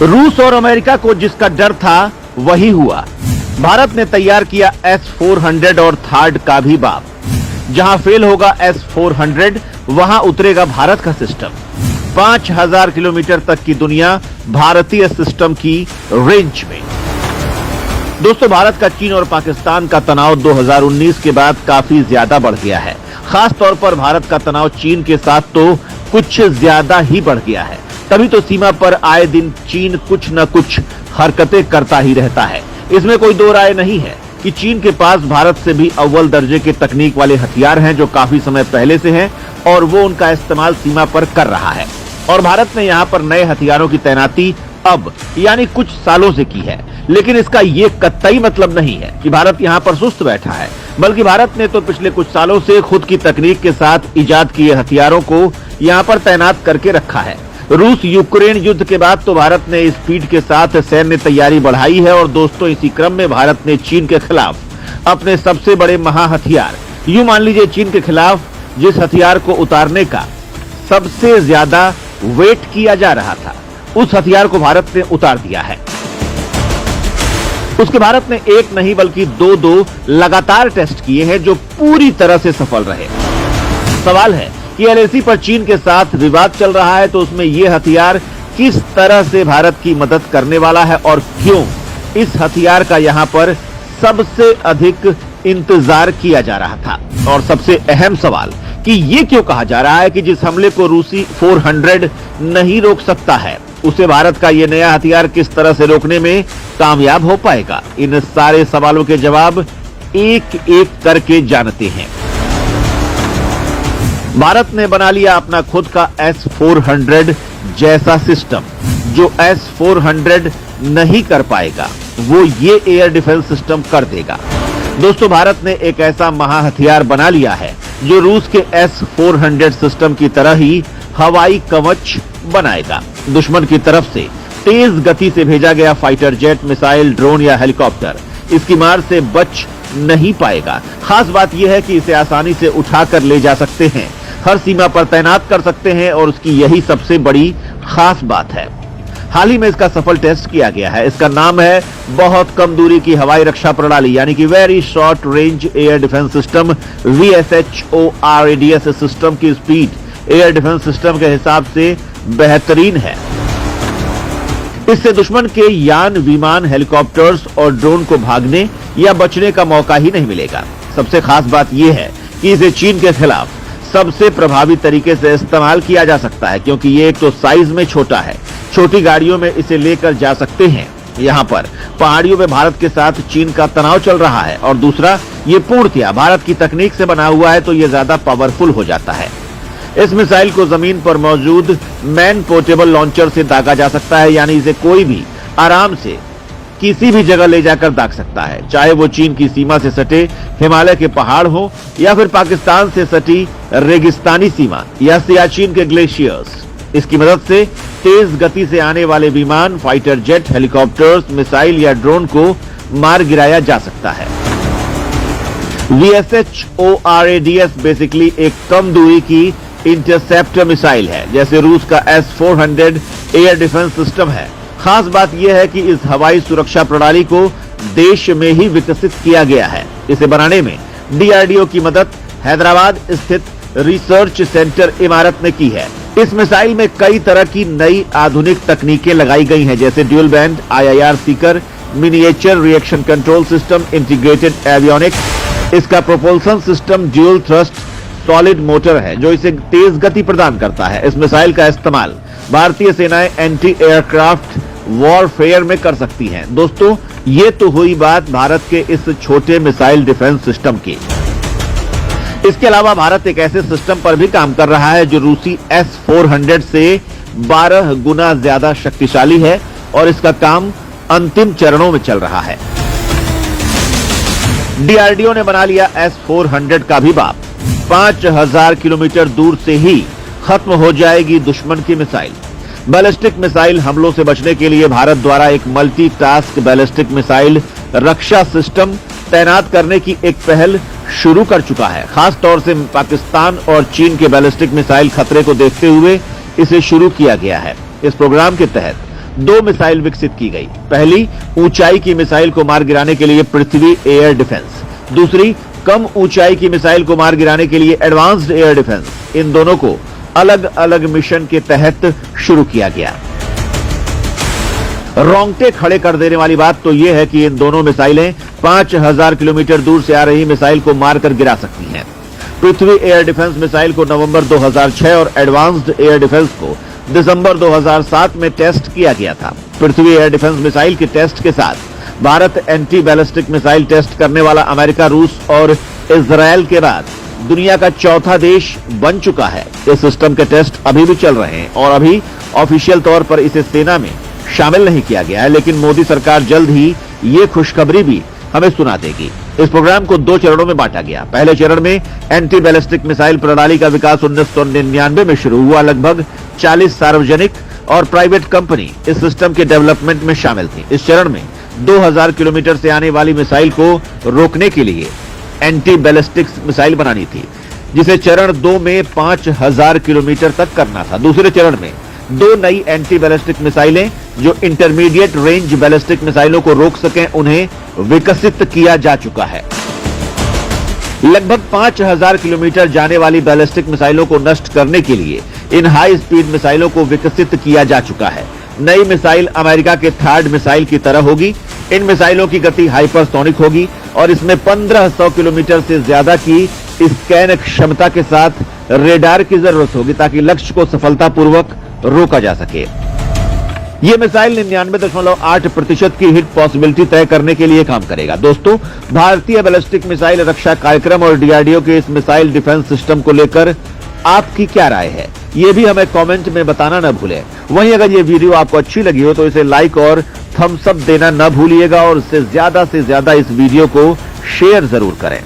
रूस और अमेरिका को जिसका डर था वही हुआ। भारत ने तैयार किया S-400 और थार्ड का भी बाप। जहां फेल होगा S-400 वहां उतरेगा भारत का सिस्टम। 5000 किलोमीटर तक की दुनिया भारतीय सिस्टम की रेंज में। दोस्तों, भारत का चीन और पाकिस्तान का तनाव 2019 के बाद काफी ज्यादा बढ़ गया है। खास तौर पर भारत का तनाव चीन के साथ तो कुछ ज्यादा ही बढ़ गया है। तभी तो सीमा पर आए दिन चीन कुछ न कुछ हरकतें करता ही रहता है। इसमें कोई दो राय नहीं है कि चीन के पास भारत से भी अव्वल दर्जे के तकनीक वाले हथियार हैं जो काफी समय पहले से हैं और वो उनका इस्तेमाल सीमा पर कर रहा है। और भारत ने यहाँ पर नए हथियारों की तैनाती अब यानी कुछ सालों से की है। लेकिन इसका ये कतई मतलब नहीं है कि भारत यहाँ पर सुस्त बैठा है, बल्कि भारत ने तो पिछले कुछ सालों से खुद की तकनीक के साथ इजाद किए हथियारों को यहाँ पर तैनात करके रखा है। रूस यूक्रेन युद्ध के बाद तो भारत ने स्पीड के साथ सैन्य तैयारी बढ़ाई है। और दोस्तों, इसी क्रम में भारत ने चीन के खिलाफ अपने सबसे बड़े महा हथियार, यूं मान लीजिए चीन के खिलाफ जिस हथियार को उतारने का सबसे ज्यादा वेट किया जा रहा था, उस हथियार को भारत ने उतार दिया है। उसके भारत ने एक नहीं बल्कि दो लगातार टेस्ट किए हैं जो पूरी तरह से सफल रहे। सवाल है कि LAC पर चीन के साथ विवाद चल रहा है, तो उसमें यह हथियार किस तरह से भारत की मदद करने वाला है और क्यों इस हथियार का यहां पर सबसे अधिक इंतजार किया जा रहा था। और सबसे अहम सवाल कि ये क्यों कहा जा रहा है कि जिस हमले को रूसी 400 नहीं रोक सकता है, उसे भारत का ये नया हथियार किस तरह से रोकने में कामयाब हो पाएगा। इन सारे सवालों के जवाब एक एक करके जानते हैं। भारत ने बना लिया अपना खुद का S-400 जैसा सिस्टम। जो S-400 नहीं कर पाएगा वो ये एयर डिफेंस सिस्टम कर देगा। दोस्तों, भारत ने एक ऐसा महा हथियार बना लिया है जो रूस के S-400 सिस्टम की तरह ही हवाई कवच बनाएगा। दुश्मन की तरफ से तेज गति से भेजा गया फाइटर जेट, मिसाइल, ड्रोन या हेलीकॉप्टर इसकी मार से बच नहीं पाएगा। खास बात यह है कि इसे आसानी से उठाकर ले जा सकते हैं, हर सीमा पर तैनात कर सकते हैं और उसकी यही सबसे बड़ी खास बात है। हाल ही में इसका सफल टेस्ट किया गया है। इसका नाम है बहुत कम दूरी की हवाई रक्षा प्रणाली यानी कि very short range air defence system. VSHORADS system की स्पीड एयर डिफेंस सिस्टम के हिसाब से बेहतरीन है। इससे दुश्मन के यान, विमान, हेलीकॉप्टर्स और ड्रोन को भागने या बचने का मौका ही नहीं मिलेगा। सबसे खास बात यह है कि इसे चीन के खिलाफ सबसे प्रभावी तरीके से इस्तेमाल किया जा सकता है, क्योंकि ये एक तो साइज में छोटा है, छोटी गाड़ियों में इसे लेकर जा सकते हैं। यहाँ पर पहाड़ियों में भारत के साथ चीन का तनाव चल रहा है और दूसरा ये पूर्णतया भारत की तकनीक से बना हुआ है, तो ये ज्यादा पावरफुल हो जाता है। इस मिसाइल को जमीन पर मौजूद मैन पोर्टेबल लॉन्चर से दागा जा सकता है, यानी इसे कोई भी आराम से किसी भी जगह ले जाकर दाग सकता है, चाहे वो चीन की सीमा से सटे हिमालय के पहाड़ हो या फिर पाकिस्तान से सटी रेगिस्तानी सीमा या सियाचिन के ग्लेशियर्स। इसकी मदद से तेज गति से आने वाले विमान, फाइटर जेट, हेलीकॉप्टर्स, मिसाइल या ड्रोन को मार गिराया जा सकता है। VSHORADS बेसिकली एक कम दूरी की इंटरसेप्टर मिसाइल है, जैसे रूस का S-400 एयर डिफेंस सिस्टम है। खास बात यह है कि इस हवाई सुरक्षा प्रणाली को देश में ही विकसित किया गया है। इसे बनाने में DRDO की मदद हैदराबाद स्थित रिसर्च सेंटर इमारत ने की है। इस मिसाइल में कई तरह की नई आधुनिक तकनीकें लगाई गई हैं, जैसे dual band IIR seeker, miniature reaction control system, integrated avionics. इसका propulsion system dual thrust solid motor है जो इसे तेज गति प्रदान करता है। इस मिसाइल का इस्तेमाल भारतीय सेनाएं एंटी एयरक्राफ्ट वॉरफेयर में कर सकती हैं। दोस्तों, ये तो हुई बात भारत के इस छोटे मिसाइल डिफेंस सिस्टम की। इसके अलावा भारत एक ऐसे सिस्टम पर भी काम कर रहा है जो रूसी S-400 से 12 गुना ज्यादा शक्तिशाली है और इसका काम अंतिम चरणों में चल रहा है। DRDO ने बना लिया S-400 का भी बाप। 5000 किलोमीटर दूर से ही खत्म हो जाएगी दुश्मन की मिसाइल। बैलिस्टिक मिसाइल हमलों से बचने के लिए भारत द्वारा एक मल्टी टास्क बैलिस्टिक मिसाइल रक्षा सिस्टम तैनात करने की एक पहल शुरू कर चुका है। खास तौर से पाकिस्तान और चीन के बैलिस्टिक मिसाइल खतरे को देखते हुए इसे शुरू किया गया है। इस प्रोग्राम के तहत दो मिसाइल विकसित की गई। पहली ऊंचाई की मिसाइल को मार गिराने के लिए पृथ्वी एयर डिफेंस, दूसरी कम ऊंचाई की मिसाइल को मार गिराने के लिए एडवांस्ड एयर डिफेंस। इन दोनों को अलग अलग मिशन के तहत शुरू किया गया। रोंगटे खड़े कर देने वाली बात तो यह है कि इन दोनों मिसाइलें 5000 किलोमीटर दूर से आ रही मिसाइल को मारकर गिरा सकती हैं। पृथ्वी एयर डिफेंस मिसाइल को नवंबर 2006 और एडवांस्ड एयर डिफेंस को दिसंबर 2007 में टेस्ट किया गया था। पृथ्वी एयर डिफेंस मिसाइल के टेस्ट के साथ Bharat anti ballistic missile test करने वाला अमेरिका, रूस और इजरायल के बाद दुनिया का चौथा देश बन चुका है। इस सिस्टम के टेस्ट अभी भी चल रहे हैं और अभी ऑफिशियल तौर पर इसे सेना में शामिल नहीं किया गया है, लेकिन मोदी सरकार जल्द ही ये खुशखबरी भी हमें सुना देगी। इस प्रोग्राम को 2 चरणों में बांटा गया। पहले चरण में एंटी बैलिस्टिक मिसाइल प्रणाली का विकास 1999 में शुरू हुआ। लगभग 40 सार्वजनिक और प्राइवेट कंपनी इस सिस्टम के डेवलपमेंट में शामिल थी। इस चरण में 2000 किलोमीटर से आने वाली मिसाइल को रोकने के लिए एंटी बैलिस्टिक मिसाइल बनानी थी, जिसे चरण 2 में 5000 किलोमीटर तक करना था। दूसरे चरण में 2 नई एंटी बैलिस्टिक मिसाइलें जो इंटरमीडिएट रेंज बैलिस्टिक मिसाइलों को रोक सकें, उन्हें विकसित किया जा चुका है। लगभग 5000 किलोमीटर जाने वाली बैलिस्टिक मिसाइलों को नष्ट करने के लिए इन हाई स्पीड मिसाइलों को विकसित किया जा चुका है। नई मिसाइल अमेरिका के थर्ड मिसाइल की तरह होगी। इन मिसाइलों की गति हाइपरसोनिक होगी और इसमें 1500 किलोमीटर से ज्यादा की स्कैन क्षमता के साथ रेडार की जरूरत होगी ताकि लक्ष्य को सफलतापूर्वक रोका जा सके। यह मिसाइल 99.8% की हिट पॉसिबिलिटी तय करने के लिए काम करेगा। दोस्तों, भारतीय बैलिस्टिक मिसाइल रक्षा कार्यक्रम और डीआरडीओ के इस मिसाइल डिफेंस सिस्टम को लेकर आपकी क्या राय है, ये भी हमें कमेंट में बताना न भूलें। वहीं अगर ये वीडियो आपको अच्छी लगी हो तो इसे लाइक और थम्स अप देना न भूलिएगा और इससे ज्यादा से ज्यादा इस वीडियो को शेयर जरूर करें।